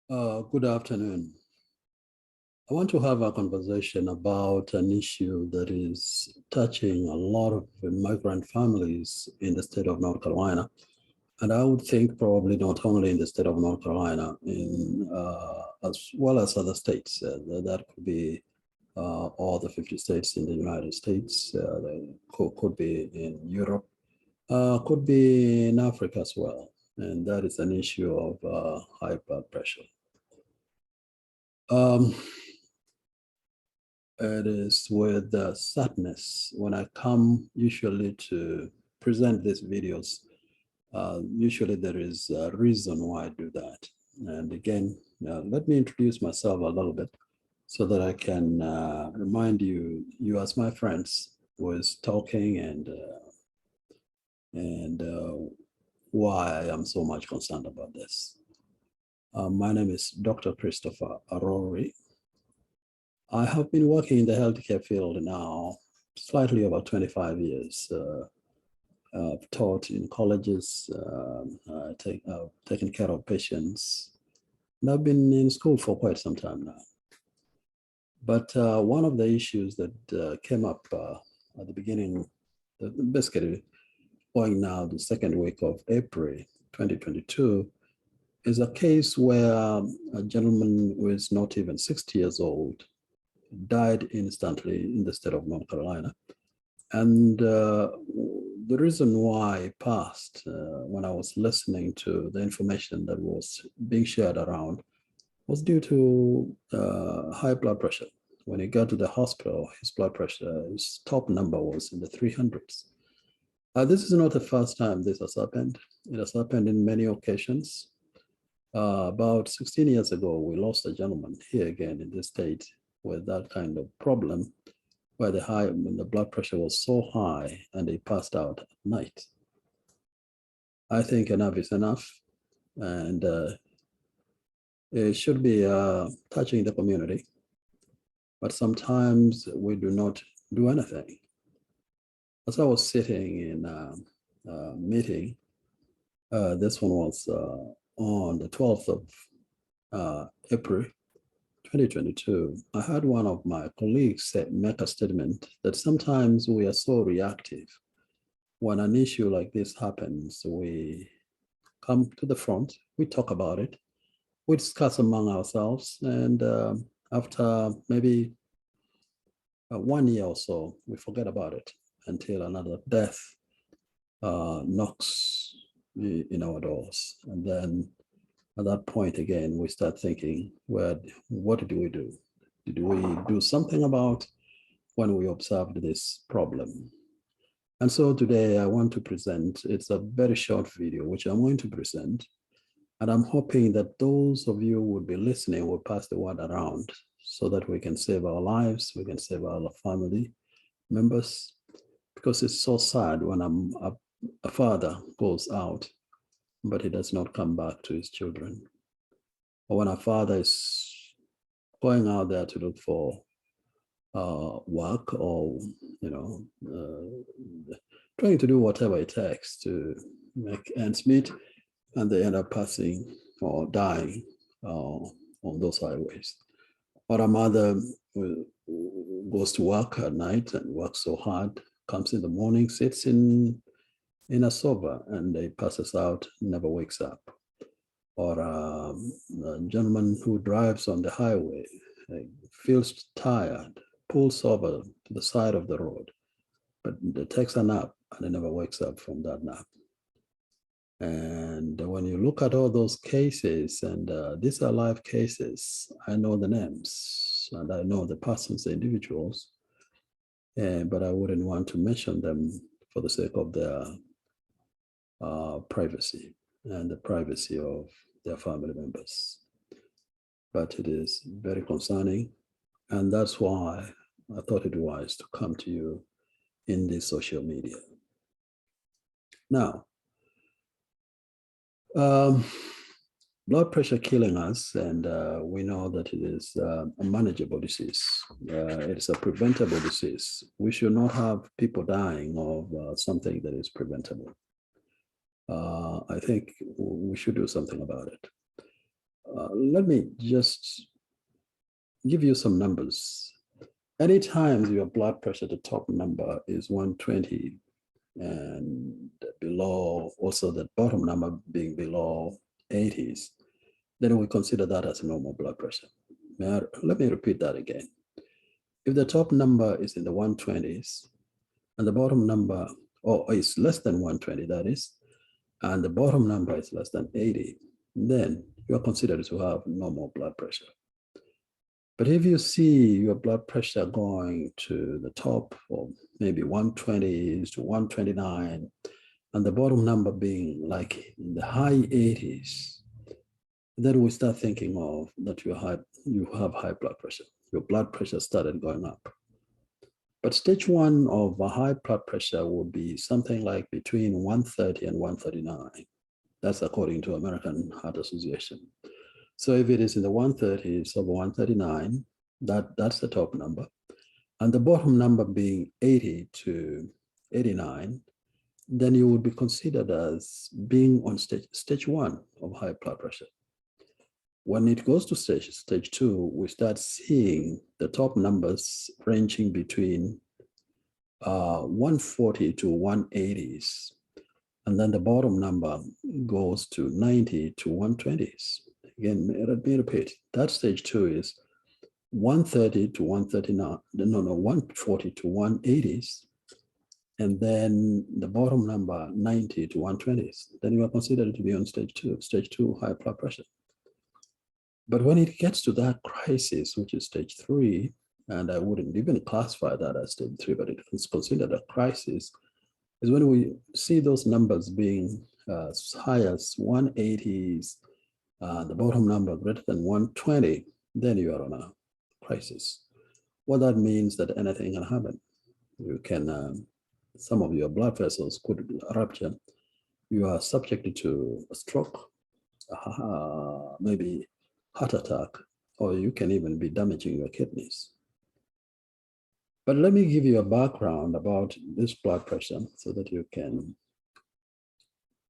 Good afternoon. I want to have a conversation about an issue that is touching a lot of migrant families in the state of North Carolina. And I would think probably not only in the state of North Carolina, as well as other states. That could be all the 50 states in the United States, could be in Europe, could be in Africa as well. And that is an issue of high blood pressure. Um, It is with sadness when I come usually to present these videos. Usually there is a reason why I do that. And again, let me introduce myself a little bit so that I can remind you as my friends, who is talking and why I am so much concerned about this. My name is Dr. Christopher Arori. I have been working in the healthcare field now slightly over 25 years. I've taught in colleges, taken care of patients, and I've been in school for quite some time now. But one of the issues that came up at the beginning, basically going now the second week of April 2022, is a case where a gentleman who is not even 60 years old died instantly in the state of North Carolina. And the reason why he passed, when I was listening to the information that was being shared around, was due to high blood pressure. When he got to the hospital, his blood pressure, his top number was in the 300s. This is not the first time this has happened. It has happened in many occasions. About 16 years ago, we lost a gentleman here again in this state with that kind of problem, where the blood pressure was so high and he passed out at night. I think enough is enough, and it should be touching the community. But sometimes we do not do anything. As I was sitting in a meeting, this one was on the 12th of April 2022, I had one of my colleagues make a statement that sometimes we are so reactive. When an issue like this happens, we come to the front, we talk about it, we discuss among ourselves, and after maybe 1 year or so, we forget about it until another death knocks in our doors. And then at that point again, we start thinking, well, what did we do? Did we do something about when we observed this problem? And so today I want to present, it's a very short video, which I'm going to present. And I'm hoping that those of you who would be listening will pass the word around so that we can save our lives, we can save our family members, because it's so sad when a father goes out, but he does not come back to his children. Or when a father is going out there to look for work, or trying to do whatever it takes to make ends meet, and they end up passing or dying on those highways. Or a mother goes to work at night and works so hard, comes in the morning, sits in a sofa, and he passes out, never wakes up. Or a gentleman who drives on the highway, feels tired, pulls over to the side of the road, but takes a nap and he never wakes up from that nap. And when you look at all those cases, and these are live cases, I know the names and I know the persons, the individuals, but I wouldn't want to mention them for the sake of their privacy and the privacy of their family members. But it is very concerning, and that's why I thought it wise to come to you in this social media. Now, blood pressure killing us, and we know that it is a manageable disease. It's a preventable disease. We should not have people dying of something that is preventable. I think we should do something about it. Let me just give you some numbers. Anytime your blood pressure, the top number is 120 and below, also the bottom number being below 80s, then we consider that as normal blood pressure. Let me repeat that again. If the top number is in the 120s and the bottom number, or is less than 120, that is, and the bottom number is less than 80, then you are considered to have normal blood pressure. But if you see your blood pressure going to the top, or maybe 120s to 129, and the bottom number being like in the high 80s, then we start thinking of that you have high blood pressure. Your blood pressure started going up. But stage one of a high blood pressure would be something like between 130 and 139. That's according to American Heart Association. So if it is in the 130s of 139, that's the top number. And the bottom number being 80 to 89, then you would be considered as being on stage one of high blood pressure. When it goes to stage two, we start seeing the top numbers ranging between 140 to 180s. And then the bottom number goes to 90 to 120s. Again, let me repeat, that stage two is 130 to 139, no, 140 to 180s. And then the bottom number, 90 to 120s. Then you are considered to be on stage two high blood pressure. But when it gets to that crisis, which is stage three, and I wouldn't even classify that as stage three, but it is considered a crisis, is when we see those numbers being as high as 180s, the bottom number greater than 120, then you are on a crisis. What that means that anything can happen. You can, some of your blood vessels could rupture. You are subjected to a stroke, maybe heart attack, or you can even be damaging your kidneys. But let me give you a background about this blood pressure so that you can,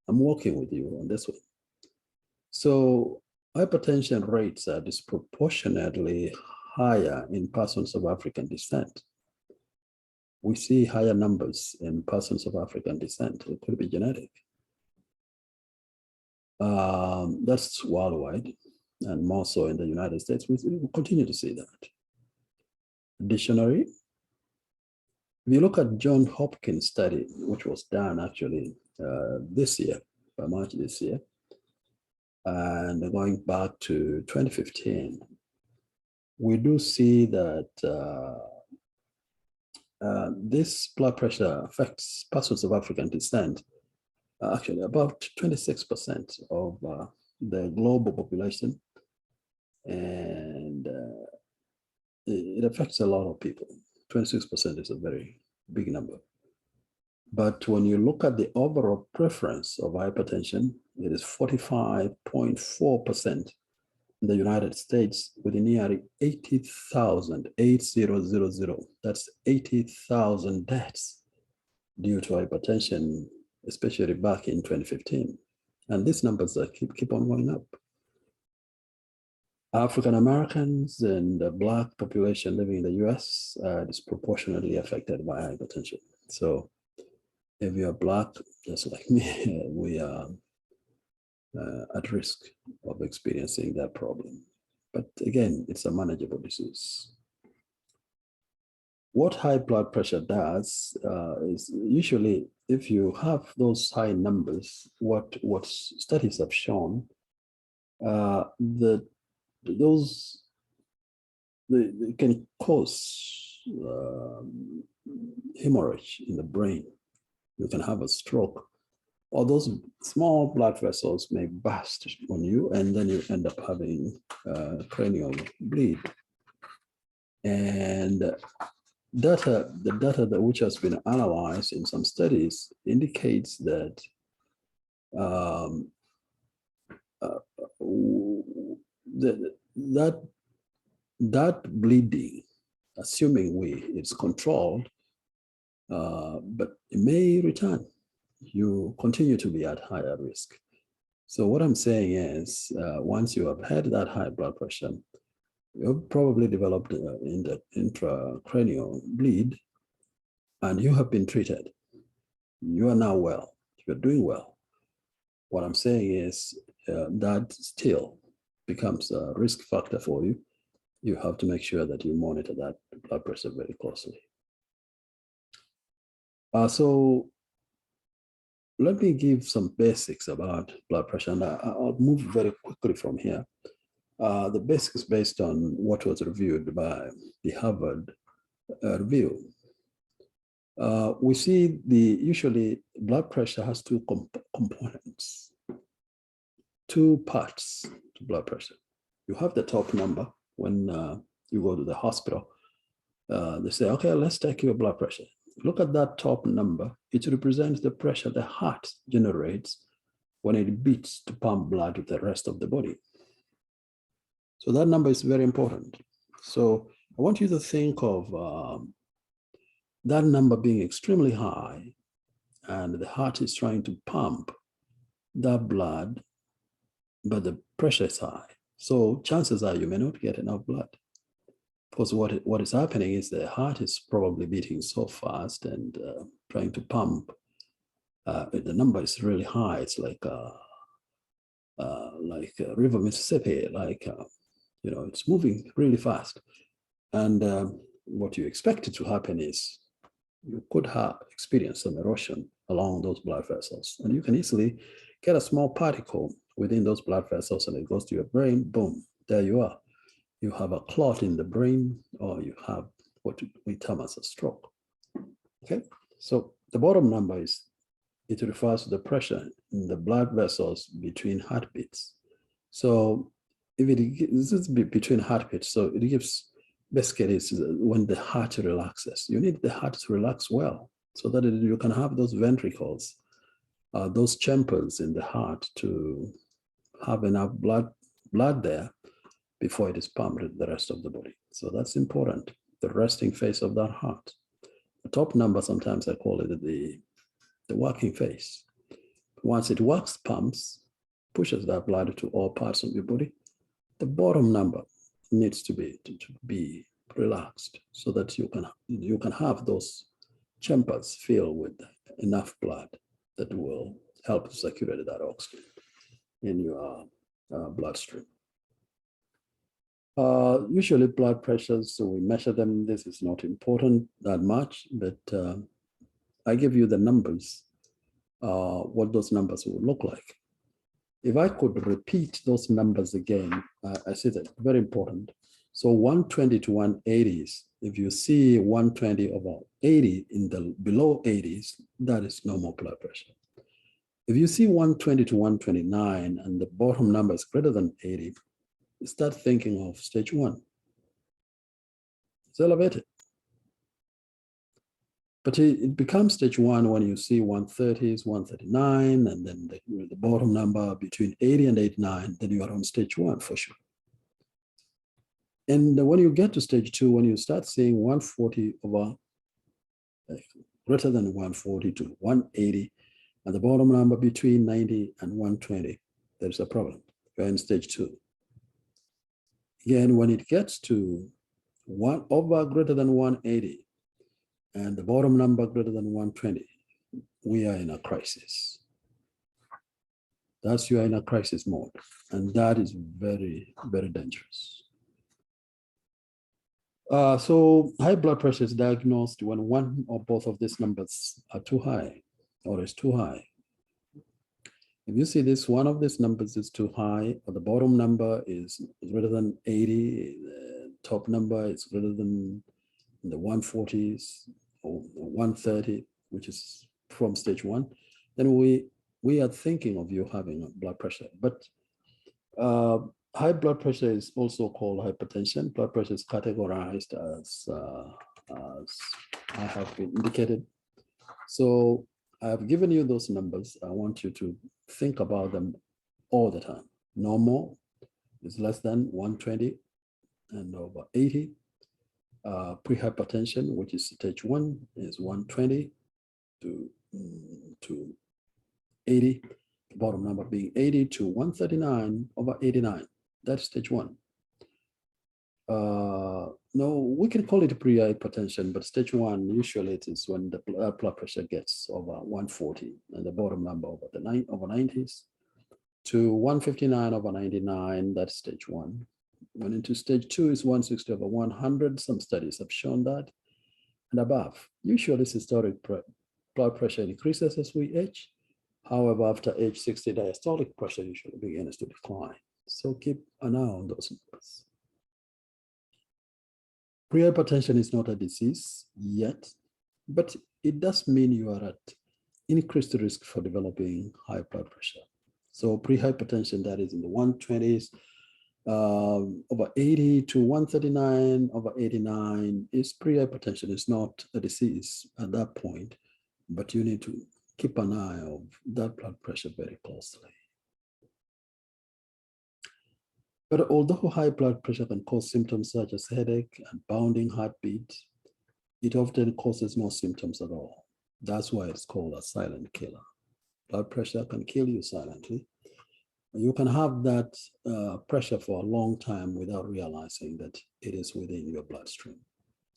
I'm working with you on this one. So hypertension rates are disproportionately higher in persons of African descent. We see higher numbers in persons of African descent. It could be genetic. That's worldwide, and more so in the United States. We continue to see that. Additionally, if you look at John Hopkins study, which was done actually this year, by March this year, and going back to 2015, we do see that this blood pressure affects persons of African descent, actually about 26% of the global population, and it affects a lot of people. 26% is a very big number. But when you look at the overall prevalence of hypertension, it is 45.4% in the United States, with nearly 80,000, 80,000, that's 80,000 deaths due to hypertension, especially back in 2015. And these numbers keep on going up. African Americans and the Black population living in the US are disproportionately affected by hypertension. So if you're Black, just like me, we are at risk of experiencing that problem. But again, it's a manageable disease. What high blood pressure does is usually, if you have those high numbers, what studies have shown, they can cause hemorrhage in the brain. You can have a stroke, or those small blood vessels may burst on you, and then you end up having cranial bleed. And the data which has been analyzed in some studies indicates that that bleeding, assuming it's controlled, but it may return. You continue to be at higher risk. So what I'm saying is, once you have had that high blood pressure, you've probably developed in the intracranial bleed, and you have been treated. You are now well. You're doing well. What I'm saying is that still becomes a risk factor for you. You have to make sure that you monitor that blood pressure very closely. So let me give some basics about blood pressure, and I'll move very quickly from here. The basics based on what was reviewed by the Harvard review. We see usually blood pressure has two components, two parts to blood pressure. You have the top number when you go to the hospital. They say, okay, let's take your blood pressure. Look at that top number. It represents the pressure the heart generates when it beats to pump blood to the rest of the body. So that number is very important. So I want you to think of that number being extremely high, and the heart is trying to pump that blood, but the pressure is high. So chances are you may not get enough blood. Because what is happening is the heart is probably beating so fast and trying to pump. The number is really high. It's like River Mississippi, it's moving really fast. And what you expect it to happen is you could experience some erosion along those blood vessels. And you can easily get a small particle within those blood vessels and it goes to your brain, boom, there you are. You have a clot in the brain, or you have what we term as a stroke. Okay, so the bottom number it refers to the pressure in the blood vessels between heartbeats. So if this is between heartbeats, so it gives, basically it's when the heart relaxes. You need the heart to relax well so that you can have those ventricles, those chambers in the heart to have enough blood there before it is pumped to the rest of the body. So that's important, the resting phase of that heart. The top number, sometimes I call it the working phase. Once it works, pumps, pushes that blood to all parts of your body, the bottom number needs to be relaxed so that you can have those chambers filled with enough blood that will help circulate that oxygen in your bloodstream. Usually blood pressures, so we measure them. This is not important that much, but I give you the numbers, what those numbers would look like. If I could repeat those numbers again, I see that very important. So 120 to 180s, if you see 120 over 80 in the below 80s, that is normal blood pressure. If you see 120 to 129 and the bottom number is greater than 80, start thinking of stage 1. It's elevated. But it becomes stage 1 when you see 130s, 139, and then the bottom number between 80 and 89, then you are on stage 1 for sure. And when you get to stage 2, when you start seeing 140 over greater than 140 to 180, and the bottom number between 90 and 120, there's a problem. You're in stage 2. Again, when it gets to 1 over greater than 180, and the bottom number greater than 120, we are in a crisis. You are in a crisis mode, and that is very, very dangerous. So high blood pressure is diagnosed when one or both of these numbers are too high or is too high. If you see this, one of these numbers is too high, or the bottom number is greater than 80, the top number is greater than the 140s or 130, which is from stage 1, then we are thinking of you having blood pressure. But high blood pressure is also called hypertension. Blood pressure is categorized as I have indicated. So I have given you those numbers. I want you to think about them all the time. Normal is less than 120 and over 80. Prehypertension, which is stage 1, is 120 to 80. The bottom number being 80 to 139 over 89. That's stage 1. No, we can call it pre-hypertension, but stage 1 usually it is when the blood pressure gets over 140 and the bottom number over the over 90s to 159 over 99. That's stage 1. When into stage 2 is 160 over 100. Some studies have shown that and above. Usually systolic blood pressure increases as we age. However, after age 60, diastolic pressure usually begins to decline. So keep an eye on those numbers. Pre-hypertension is not a disease yet, but it does mean you are at increased risk for developing high blood pressure. So pre-hypertension, that is in the 120s, over 80 to 139 over 89 is pre-hypertension. It's not a disease at that point, but you need to keep an eye on that blood pressure very closely. But although high blood pressure can cause symptoms such as headache and bounding heartbeat, it often causes no symptoms at all. That's why it's called a silent killer. Blood pressure can kill you silently. You can have that pressure for a long time without realizing that it is within your bloodstream.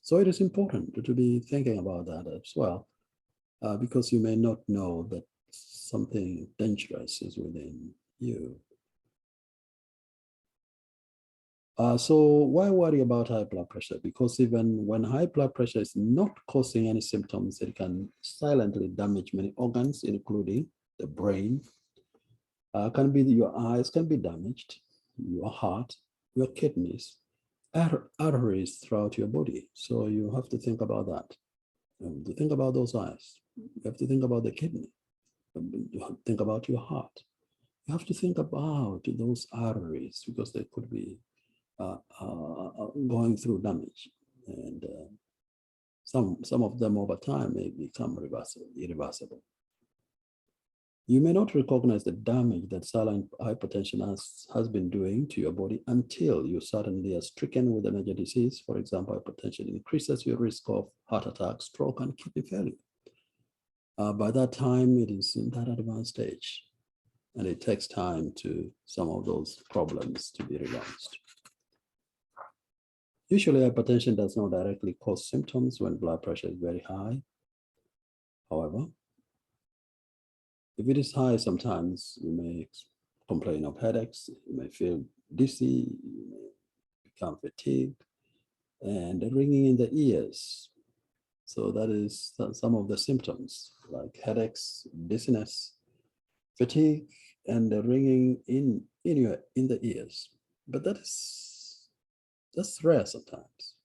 So it is important to be thinking about that as well, because you may not know that something dangerous is within you. So why worry about high blood pressure? Because even when high blood pressure is not causing any symptoms, it can silently damage many organs, including the brain. Can be your eyes can be damaged, your heart, your kidneys, arteries throughout your body. So you have to think about that. You have to think about those eyes. You have to think about the kidney. You have to think about your heart. You have to think about those arteries because they could be going through damage, and some of them over time may become irreversible. You may not recognize the damage that silent hypertension has been doing to your body until you suddenly are stricken with a major disease. For example, hypertension increases your risk of heart attack, stroke, and kidney failure. By that time, it is in that advanced stage, and it takes time to some of those problems to be realized. Usually, hypertension does not directly cause symptoms when blood pressure is very high. However, if it is high, sometimes you may complain of headaches, you may feel dizzy, you may become fatigued, and ringing in the ears. So that is some of the symptoms like headaches, dizziness, fatigue, and the ringing in the ears. But that's rare sometimes.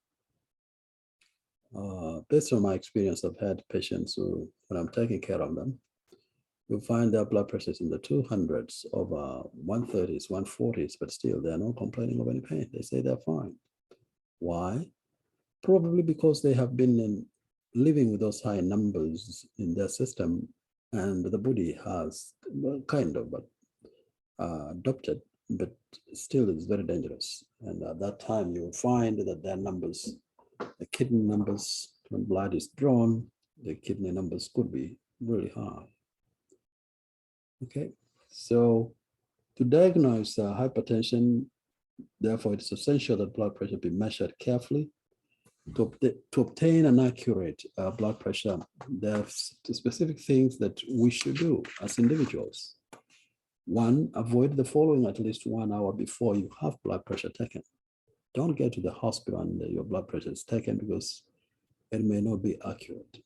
Based on my experience, I've had patients who, when I'm taking care of them, you find their blood pressures in the 200s, over 130s, 140s, but still they're not complaining of any pain. They say they're fine. Why? Probably because they have been living with those high numbers in their system, and the body has kind of adopted, but still it's very dangerous. And at that time, you will find that their numbers, the kidney numbers, when blood is drawn, the kidney numbers could be really high. Okay, so to diagnose hypertension, therefore, it's essential that blood pressure be measured carefully. To obtain an accurate blood pressure, there are specific things that we should do as individuals. One, avoid the following at least 1 hour before you have blood pressure taken. Don't get to the hospital and your blood pressure is taken because it may not be accurate.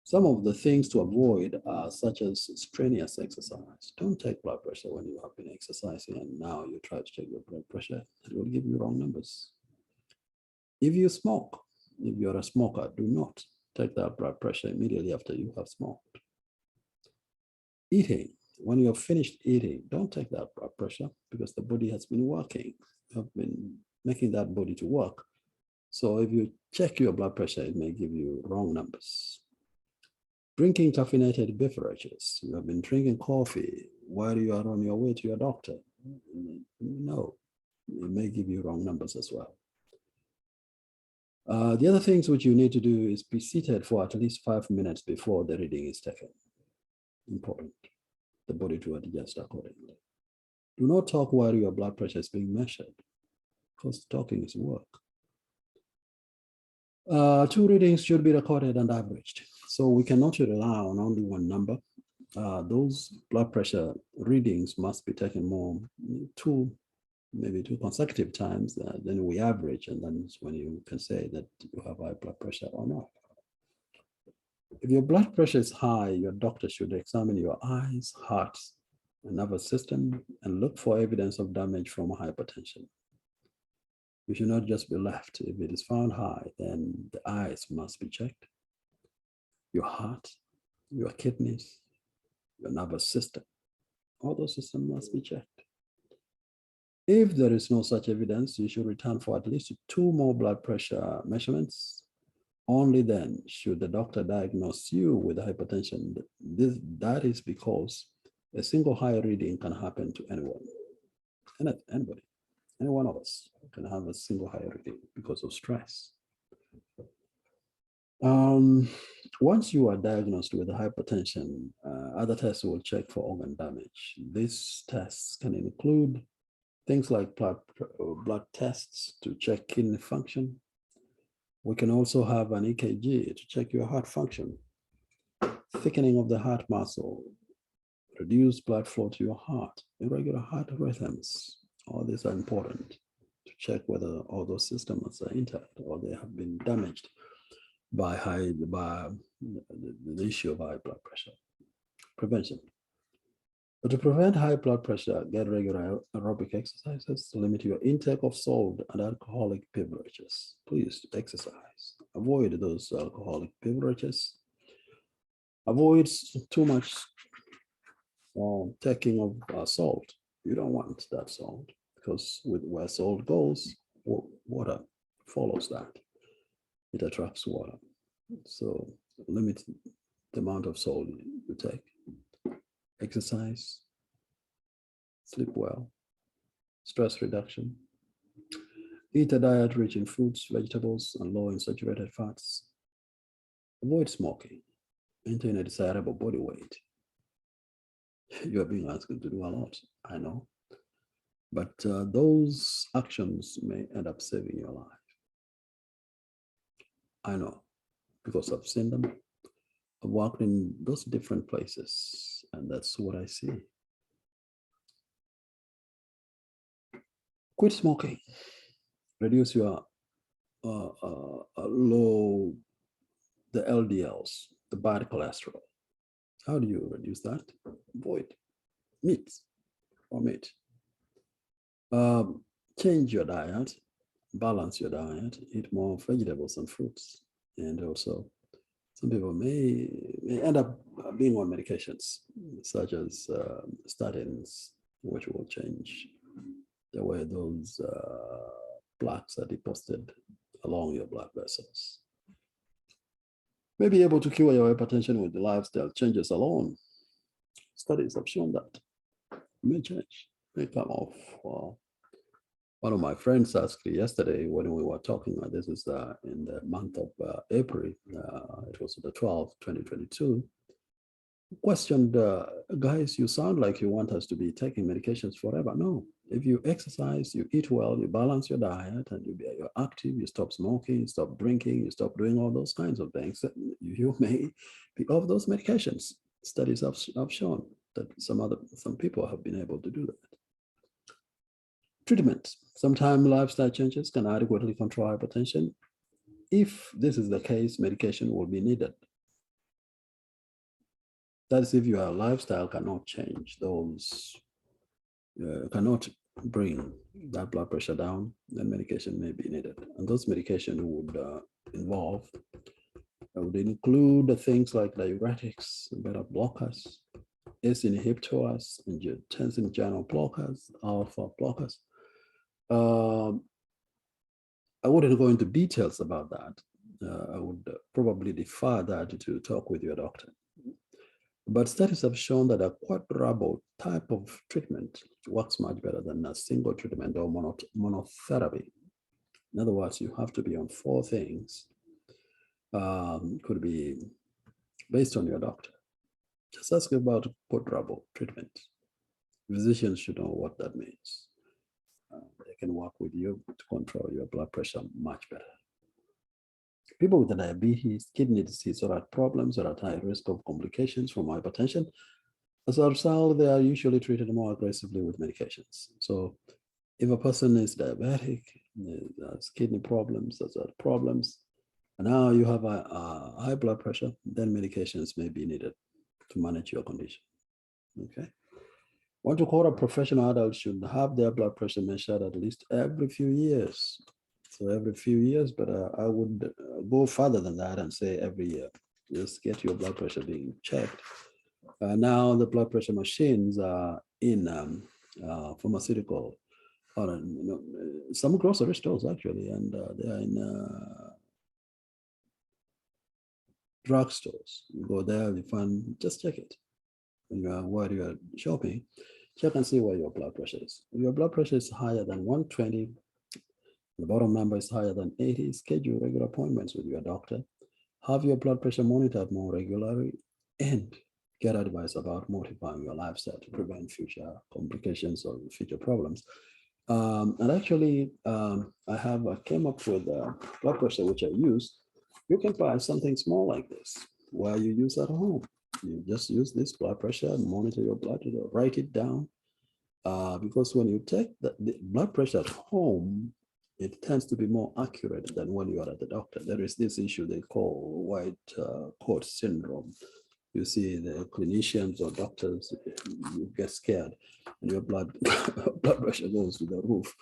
Some of the things to avoid are such as strenuous exercise. Don't take blood pressure when you have been exercising and now you try to check your blood pressure. It will give you wrong numbers. If you smoke, if you're a smoker, do not take that blood pressure immediately after you have smoked. Eating, when you're finished eating, don't take that blood pressure because the body has been working. You have been making that body to work. So if you check your blood pressure, it may give you wrong numbers. Drinking caffeinated beverages. You have been drinking coffee while you are on your way to your doctor. No, it may give you wrong numbers as well. The other things which you need to do is be seated for at least 5 minutes before the reading is taken. Important. the body to adjust accordingly. Do not talk while your blood pressure is being measured, because talking is work. 2 readings should be recorded and averaged. So we cannot rely on only one number. Those blood pressure readings must be taken more, maybe two consecutive times. Then we average, and then it's when you can say that you have high blood pressure or not. If your blood pressure is high, your doctor should examine your eyes, heart, and nervous system and look for evidence of damage from hypertension. You should not just be left. If it is found high, then the eyes must be checked, your heart, your kidneys, your nervous system. All those systems must be checked. If there is no such evidence, you should return for at least 2 more blood pressure measurements. Only then should the doctor diagnose you with hypertension. That is because a single high reading can happen to anyone. Anybody, any one of us can have a single high reading because of stress. Once you are diagnosed with hypertension, other tests will check for organ damage. These tests can include things like blood tests to check kidney function. We can also have an EKG to check your heart function, thickening of the heart muscle, reduced blood flow to your heart, irregular heart rhythms. All these are important to check whether all those systems are intact or they have been damaged by the issue of high blood pressure. Prevention. But to prevent high blood pressure, get regular aerobic exercises, limit your intake of salt and alcoholic beverages. Please exercise. Avoid those alcoholic beverages. Avoid too much taking of salt. You don't want that salt, because where salt goes, water follows that. It attracts water. So limit the amount of salt you take. Exercise, sleep well, stress reduction, eat a diet rich in fruits, vegetables, and low in saturated fats. Avoid smoking, maintain a desirable body weight. You are being asked to do a lot, I know, but those actions may end up saving your life. I know, because I've seen them. I've worked in those different places, and that's what I see. Quit smoking. Reduce your the LDLs, the bad cholesterol. How do you reduce that? Avoid meat or meat. Change your diet, balance your diet, eat more vegetables and fruits, and also some people may end up being on medications such as statins, which will change the way those plaques are deposited along your blood vessels. May be able to cure your hypertension with the lifestyle changes alone. Studies have shown that may change, may come off. One of my friends asked me yesterday when we were talking, this is in the month of April, it was the 12th, 2022, questioned, guys, you sound like you want us to be taking medications forever. No, if you exercise, you eat well, you balance your diet, and you're active, you stop smoking, you stop drinking, you stop doing all those kinds of things, you may be off those medications. Studies have shown that some people have been able to do that. Treatment. Sometimes lifestyle changes can adequately control hypertension. If this is the case, medication will be needed. That is, if your lifestyle cannot change those, cannot bring that blood pressure down, then medication may be needed. And those medications would include things like diuretics, beta blockers, ACE inhibitors, angiotensin channel blockers, alpha blockers. I wouldn't go into details about that. I would probably defer that to talk with your doctor. But studies have shown that a quadruple type of treatment works much better than a single treatment or monotherapy. In other words, you have to be on 4 things. Could be based on your doctor. Just ask about quadruple treatment. Physicians should know what that means. They can work with you to control your blood pressure much better. People with diabetes, kidney disease, or heart problems are at high risk of complications from hypertension. As a result, they are usually treated more aggressively with medications. So if a person is diabetic, has kidney problems, has heart problems, and now you have a high blood pressure, then medications may be needed to manage your condition. Okay. 1 to 1/4 professional adults should have their blood pressure measured at least every few years. So every few years, but I would go further than that and say every year. Just get your blood pressure being checked. Now the blood pressure machines are in pharmaceutical, or some grocery stores actually, and they are in drugstores. You go there, you find, just check it. When you are, while you are shopping, check and see where your blood pressure is. If your blood pressure is higher than 120, the bottom number is higher than 80, schedule regular appointments with your doctor. Have your blood pressure monitored more regularly, and get advice about modifying your lifestyle to prevent future complications or future problems. And actually, I came up with blood pressure, which I use. You can buy something small like this, where you use at home. You just use this blood pressure and monitor your blood pressure, write it down. Because when you take the blood pressure at home, it tends to be more accurate than when you are at the doctor. There is this issue they call white coat syndrome. You see the clinicians or doctors, you get scared and your blood pressure goes to the roof.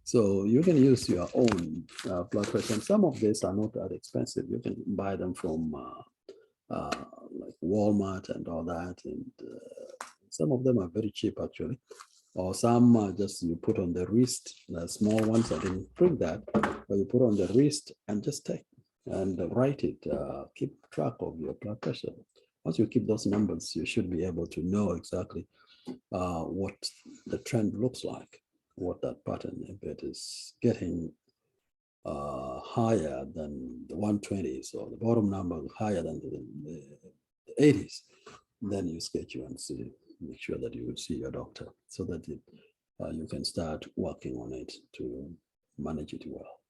So you can use your own blood pressure. And some of these are not that expensive. You can buy them from like Walmart and all that. And some of them are very cheap actually. Or some just you put on the wrist, the small ones, I didn't print that, but you put on the wrist and just take and write it, keep track of your blood pressure. Once you keep those numbers, you should be able to know exactly what the trend looks like, what that pattern, if it is getting higher than the 120s or the bottom number higher than the 80s, then you schedule and see, make sure that you would see your doctor so that you can start working on it to manage it well.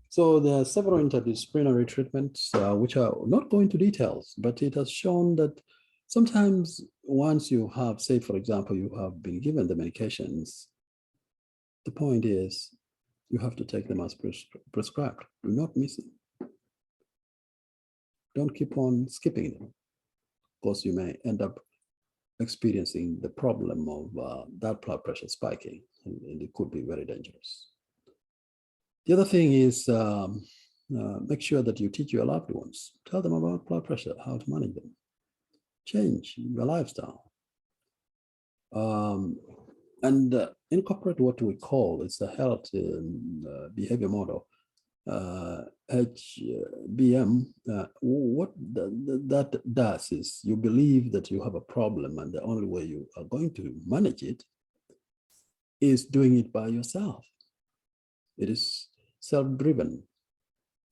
So there are several interdisciplinary treatments, which are not going to details, but it has shown that sometimes once you have, say, for example, you have been given the medications, the point is you have to take them as prescribed. Do not miss them. Don't keep on skipping them, because you may end up experiencing the problem of that blood pressure spiking, and it could be very dangerous. The other thing is make sure that you teach your loved ones. Tell them about blood pressure, how to manage them. Change your lifestyle. And incorporate what we call, it's a health behavior model, HBM. What that does is you believe that you have a problem, and the only way you are going to manage it is doing it by yourself. It is self-driven.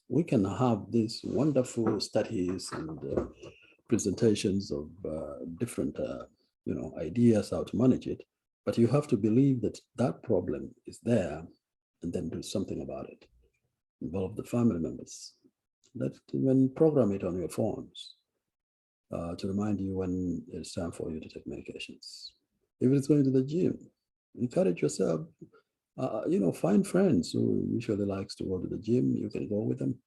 We can have these wonderful studies and presentations of different ideas how to manage it, but you have to believe that that problem is there and then do something about it. Involve the family members. That even program it on your phones to remind you when it's time for you to take medications. If it's going to the gym, encourage yourself. Find friends who usually likes to go to the gym. You can go with them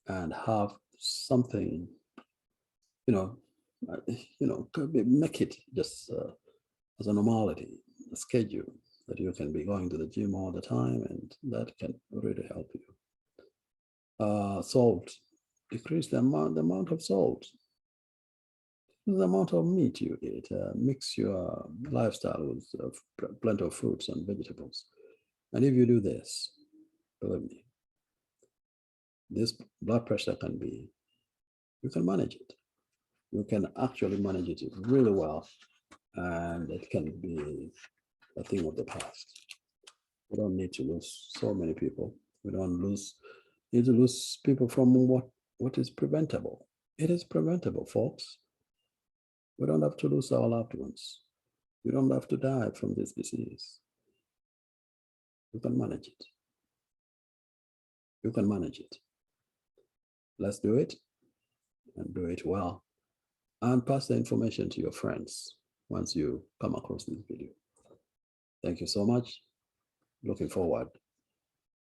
and have something, make it just as a normality, a schedule that you can be going to the gym all the time, and that can really help you. Salt, decrease the amount of salt, the amount of meat you eat. Mix your lifestyle with plenty of fruits and vegetables. And if you do this, believe me, this blood pressure you can manage it. You can actually manage it really well, and it can be a thing of the past. We don't need to lose so many people. We don't need to lose people from what is preventable. It is preventable, folks. We don't have to lose our loved ones. You don't have to die from this disease. You can manage it. You can manage it. Let's do it and do it well. And pass the information to your friends once you come across this video. Thank you so much. Looking forward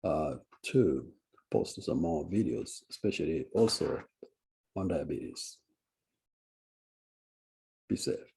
to post some more videos, especially also on diabetes. Be safe.